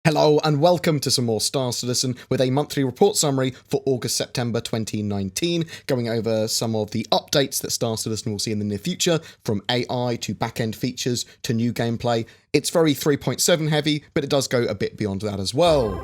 Hello and welcome to some more Star Citizen with a monthly report summary for August-September 2019, going over some of the updates that Star Citizen will see in the near future, from AI to backend features to new gameplay. It's very 3.7 heavy, but it does go a bit beyond that as well.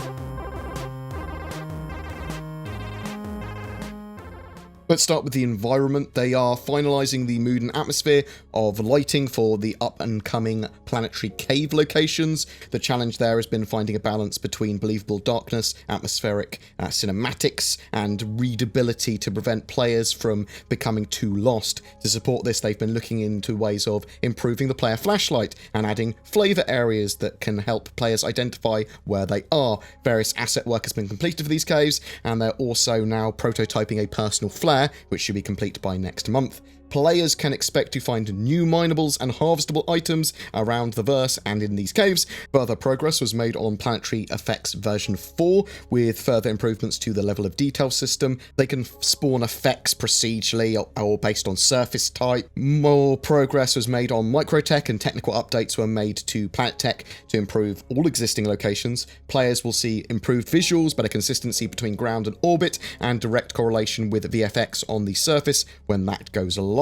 Let's start with the environment. They are finalising the mood and atmosphere of lighting for the up-and-coming planetary cave locations. The challenge there has been finding a balance between believable darkness, atmospheric cinematics, and readability to prevent players from becoming too lost. To support this, they've been looking into ways of improving the player flashlight and adding flavour areas that can help players identify where they are. Various asset work has been completed for these caves, and they're also now prototyping a personal flare, which should be complete by next month. Players can expect to find new minables and harvestable items around the verse and in these caves. Further progress was made on Planetary Effects version 4, with further improvements to the level of detail system. They can spawn effects procedurally or based on surface type. More progress was made on microtech, and technical updates were made to Planet Tech to improve all existing locations. Players will see improved visuals, better consistency between ground and orbit, and direct correlation with VFX on the surface when that goes live.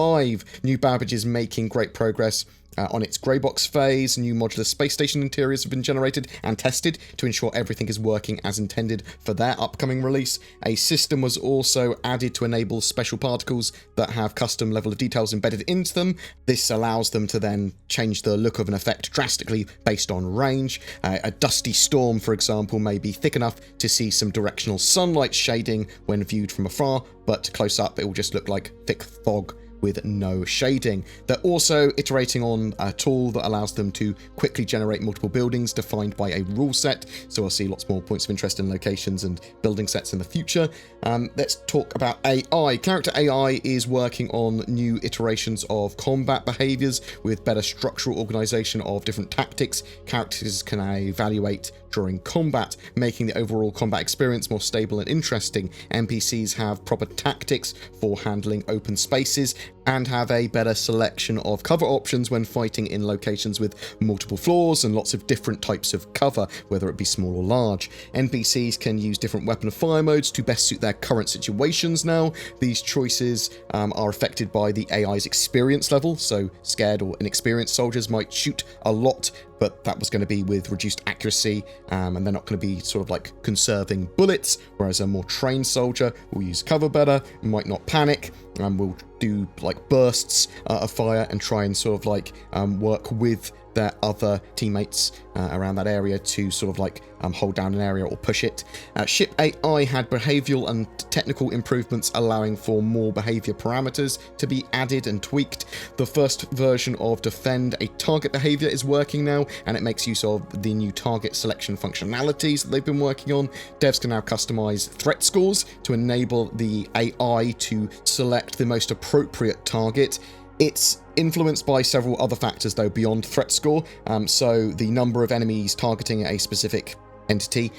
New Babbage is making great progress on its grey box phase. New modular space station interiors have been generated and tested to ensure everything is working as intended for their upcoming release. A system was also added to enable special particles that have custom level of details embedded into them. This allows them to then change the look of an effect drastically based on range. A dusty storm, for example, may be thick enough to see some directional sunlight shading when viewed from afar, but close up it will just look like thick fog with no shading. They're also iterating on a tool that allows them to quickly generate multiple buildings defined by a rule set, so we'll see lots more points of interest in locations and building sets in the future. Let's talk about AI. Character AI is working on new iterations of combat behaviors with better structural organization of different tactics characters can evaluate during combat, making the overall combat experience more stable and interesting. NPCs have proper tactics for handling open spaces and have a better selection of cover options when fighting in locations with multiple floors and lots of different types of cover, whether it be small or large. NPCs can use different weapon and fire modes to best suit their current situations now. These choices are affected by the AI's experience level, so scared or inexperienced soldiers might shoot a lot, but that was going to be with reduced accuracy, and they're not going to be sort of like conserving bullets, whereas a more trained soldier will use cover better, might not panic, and will do like bursts of fire and try and sort of like work with their other teammates around that area to sort of like hold down an area or push it. Ship AI had behavioral and technical improvements allowing for more behavior parameters to be added and tweaked. The first version of Defend a Target behavior is working now, and it makes use of the new target selection functionalities that they've been working on. Devs can now customize threat scores to enable the AI to select the most appropriate target. It's influenced by several other factors, though, beyond threat score. So the number of enemies targeting a specific entity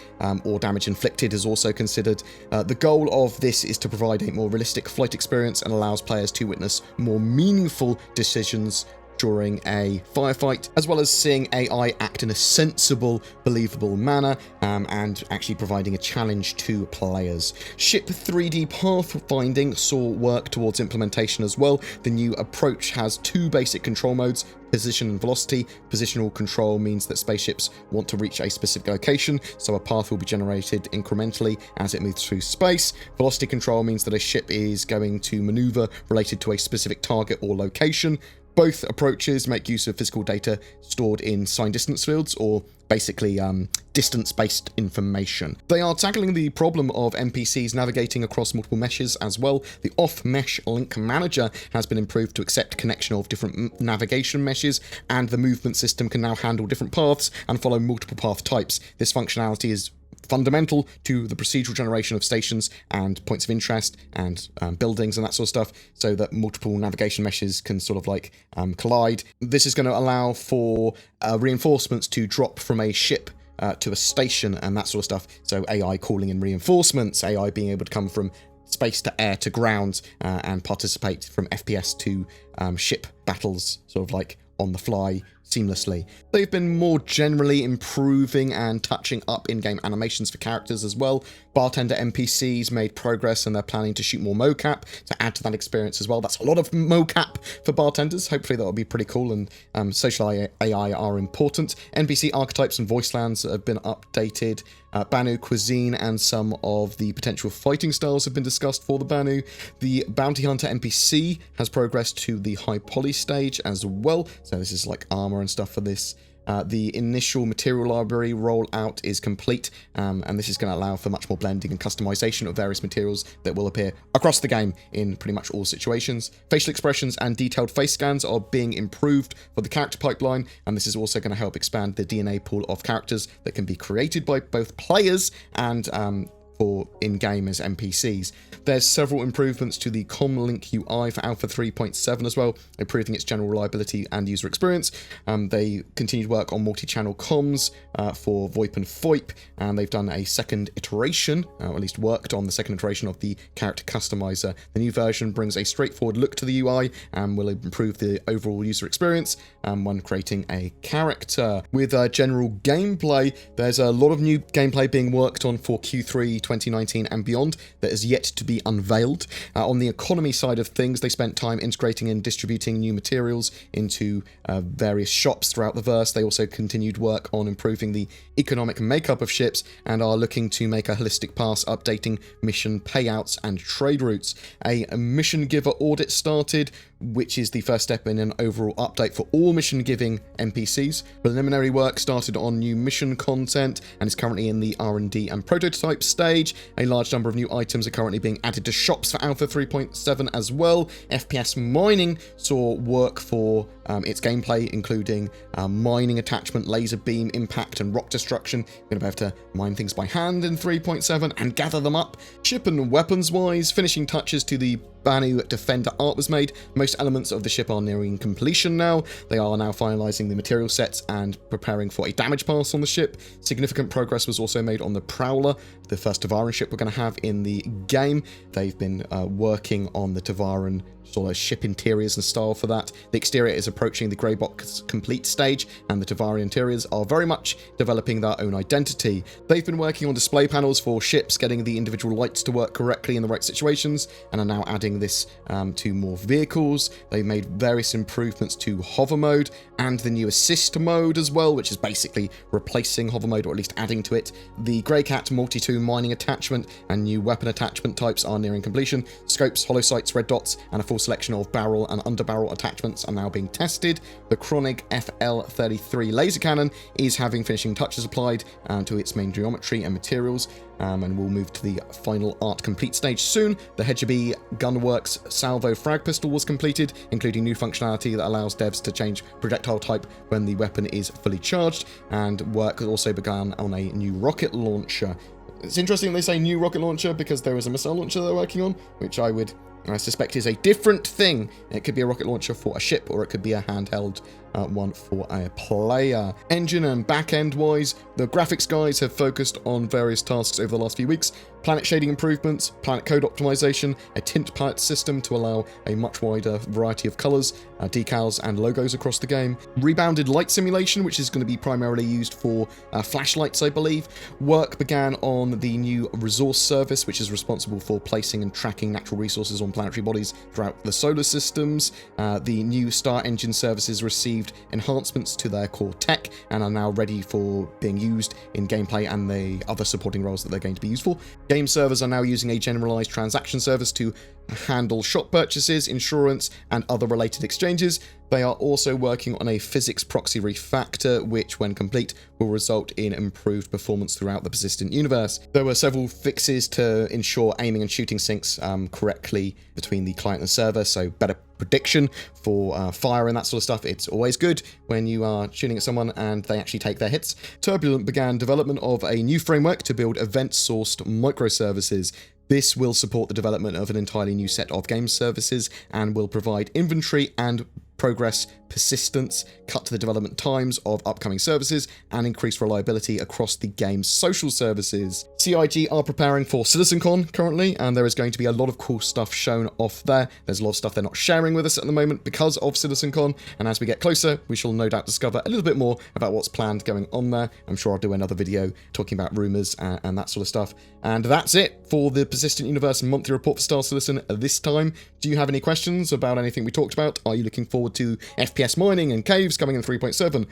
or damage inflicted is also considered. The goal of this is to provide a more realistic flight experience and allows players to witness more meaningful decisions during a firefight, as well as seeing AI act in a sensible, believable manner, and actually providing a challenge to players. Ship 3D Pathfinding saw work towards implementation as well. The new approach has two basic control modes: position and velocity. Positional control means that spaceships want to reach a specific location, so a path will be generated incrementally as it moves through space. Velocity control means that a ship is going to maneuver related to a specific target or location. Both approaches make use of physical data stored in signed distance fields, or basically distance-based information. They are tackling the problem of NPCs navigating across multiple meshes as well. The off-mesh link manager has been improved to accept connection of different navigation meshes, and the movement system can now handle different paths and follow multiple path types. This functionality is fundamental to the procedural generation of stations and points of interest and buildings and that sort of stuff, so that multiple navigation meshes can sort of like collide. This is going to allow for reinforcements to drop from a ship to a station and that sort of stuff. So AI calling in reinforcements, AI being able to come from space to air to ground and participate from FPS to ship battles, sort of like on the fly, seamlessly. They've been more generally improving and touching up in-game animations for characters as well. Bartender NPCs made progress and they're planning to shoot more mocap to add to that experience as well. That's a lot of mocap for bartenders. Hopefully that'll be pretty cool, and social AI are important. NPC archetypes and voice lands have been updated. Banu cuisine and some of the potential fighting styles have been discussed for the Banu. The Bounty Hunter NPC has progressed to the high poly stage as well, so this is like armor and stuff for this. The initial material library rollout is complete, and this is going to allow for much more blending and customization of various materials that will appear across the game in pretty much all situations. Facial expressions and detailed face scans are being improved for the character pipeline, and this is also going to help expand the DNA pool of characters that can be created by both players and for in-game as NPCs. There's several improvements to the Comlink UI for Alpha 3.7 as well, improving its general reliability and user experience. They continued work on multi-channel comms for VoIP and FOIP, and they've done a second iteration, or at least worked on the second iteration of the character customizer. The new version brings a straightforward look to the UI and will improve the overall user experience when creating a character. With general gameplay, there's a lot of new gameplay being worked on for Q3 2019 and beyond that is yet to be unveiled. On the economy side of things, they spent time integrating and distributing new materials into various shops throughout the verse. They also continued work on improving the economic makeup of ships and are looking to make a holistic pass, updating mission payouts and trade routes. A mission giver audit started, which is the first step in an overall update for all mission-giving NPCs. Preliminary work started on new mission content and is currently in the R&D and prototype stage. A large number of new items are currently being added to shops for Alpha 3.7 as well. FPS mining saw work for its gameplay, including mining attachment, laser beam, impact, and rock destruction. You're going to be able to mine things by hand in 3.7 and gather them up. Ship and weapons-wise, finishing touches to the Banu Defender art was made. Most elements of the ship are nearing completion now. They are now finalizing the material sets and preparing for a damage pass on the ship. Significant progress was also made on the Prowler, the first Tavaran ship we're going to have in the game. They've been working on the Tavaran sort of ship interiors and style for that. The exterior is approaching the grey box complete stage, and the Tavaran interiors are very much developing their own identity. They've been working on display panels for ships, getting the individual lights to work correctly in the right situations, and are now adding this to more vehicles. They made various improvements to hover mode and the new assist mode as well, which is basically replacing hover mode, or at least adding to it. The Greycat multi-tool mining attachment and new weapon attachment types are nearing completion. Scopes, hollow sights, red dots, and a full selection of barrel and underbarrel attachments are now being tested. The Chronig FL33 laser cannon is having finishing touches applied to its main geometry and materials, and we'll move to the final art complete stage soon. The Hedgeby Gunworks Salvo Frag Pistol was completed, including new functionality that allows devs to change projectile type when the weapon is fully charged, and work has also begun on a new rocket launcher. It's interesting they say new rocket launcher because there is a missile launcher they're working on, which I suspect is a different thing. It could be a rocket launcher for a ship, or it could be a handheld one for a player. Engine and back-end wise, the graphics guys have focused on various tasks over the last few weeks. Planet shading improvements, planet code optimization, a tint palette system to allow a much wider variety of colors, decals and logos across the game. Rebounded light simulation, which is going to be primarily used for flashlights, I believe. Work began on the new resource service, which is responsible for placing and tracking natural resources on planetary bodies throughout the solar systems. The new StarEngine services received enhancements to their core tech and are now ready for being used in gameplay and the other supporting roles that they're going to be used for. Game servers are now using a generalized transaction service to handle shop purchases, insurance, and other related exchanges. They are also working on a physics proxy refactor, which, when complete, will result in improved performance throughout the persistent universe. There were several fixes to ensure aiming and shooting syncs correctly between the client and server, so better prediction for fire and that sort of stuff. It's always good when you are shooting at someone and they actually take their hits. Turbulent began development of a new framework to build event-sourced microservices. This will support the development of an entirely new set of game services and will provide inventory and progress, persistence, cut to the development times of upcoming services, and increase reliability across the game's social services. CIG are preparing for Citizencon currently, and there is going to be a lot of cool stuff shown off there. There's a lot of stuff they're not sharing with us at the moment because of Citizencon, and as we get closer, we shall no doubt discover a little bit more about what's planned going on there. I'm sure I'll do another video talking about rumours and that sort of stuff. And that's it for the Persistent Universe monthly report for Star Citizen this time. Do you have any questions about anything we talked about? Are you looking forward to FPS mining and caves coming in 3.7?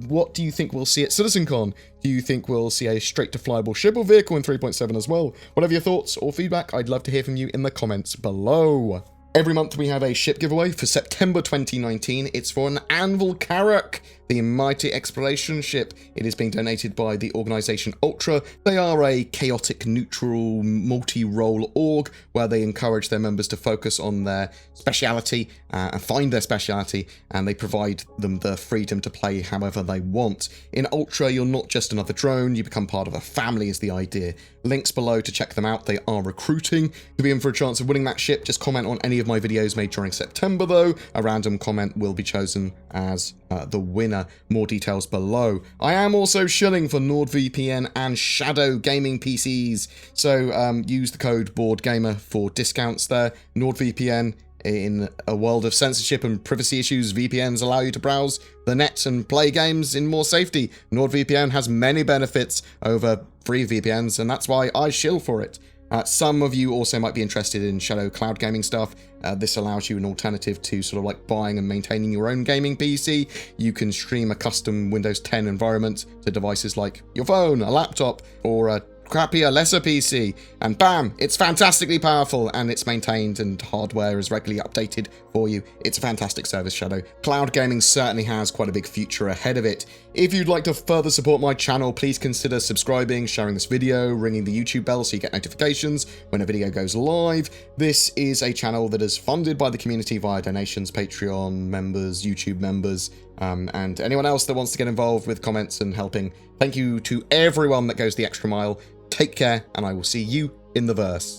What do you think we'll see at Citizencon? Do you think we'll see a straight-to-flyable ship or vehicle in 3.7 as well? Whatever your thoughts or feedback, I'd love to hear from you in the comments below. Every month we have a ship giveaway. For September 2019, it's for an Anvil Carrack, the mighty exploration ship. It is being donated by the organisation Ultra. They are a chaotic, neutral, multi-role org where they encourage their members to focus on their speciality and find their speciality, and they provide them the freedom to play however they want. In Ultra, you're not just another drone, you become part of a family is the idea. Links below to check them out. They are recruiting. To be in for a chance of winning that ship, just comment on any of my videos made during September though. A random comment will be chosen as the winner. More details below. I am also shilling for NordVPN and Shadow gaming PCs, so use the code BoredGamer for discounts there. NordVPN, in a world of censorship and privacy issues, VPNs allow you to browse the net and play games in more safety. NordVPN has many benefits over free VPNs, and that's why I shill for it. Some of you also might be interested in Shadow cloud gaming stuff. This allows you an alternative to sort of like buying and maintaining your own gaming PC. You can stream a custom Windows 10 environment to devices like your phone, a laptop, or a crappier, lesser PC, and bam, it's fantastically powerful, and it's maintained and hardware is regularly updated for you. It's a fantastic service, Shadow. Cloud gaming certainly has quite a big future ahead of it. If you'd like to further support my channel, please consider subscribing, sharing this video, ringing the YouTube bell so you get notifications when a video goes live. This is a channel that is funded by the community via donations, Patreon members, YouTube members, and anyone else that wants to get involved with comments and helping. Thank you to everyone that goes the extra mile. Take care, and I will see you in the verse.